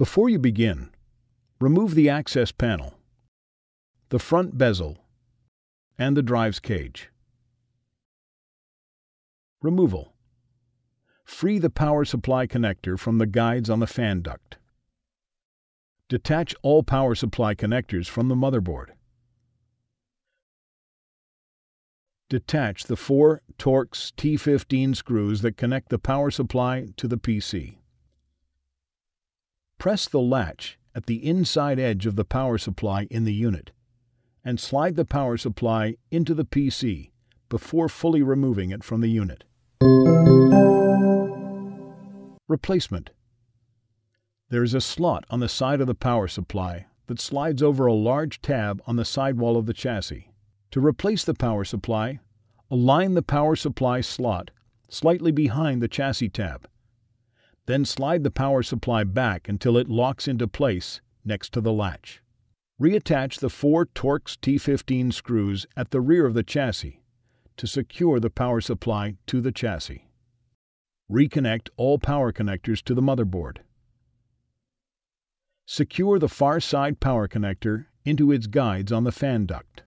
Before you begin, remove the access panel, the front bezel, and the drives cage. Removal. Free the power supply connector from the guides on the fan duct. Detach all power supply connectors from the motherboard. Detach the 4 Torx T15 screws that connect the power supply to the PC. Press the latch at the inside edge of the power supply in the unit and slide the power supply into the PC before fully removing it from the unit. Replacement. There is a slot on the side of the power supply that slides over a large tab on the sidewall of the chassis. To replace the power supply, align the power supply slot slightly behind the chassis tab. Then slide the power supply back until it locks into place next to the latch. Reattach the 4 Torx T15 screws at the rear of the chassis to secure the power supply to the chassis. Reconnect all power connectors to the motherboard. Secure the far side power connector into its guides on the fan duct.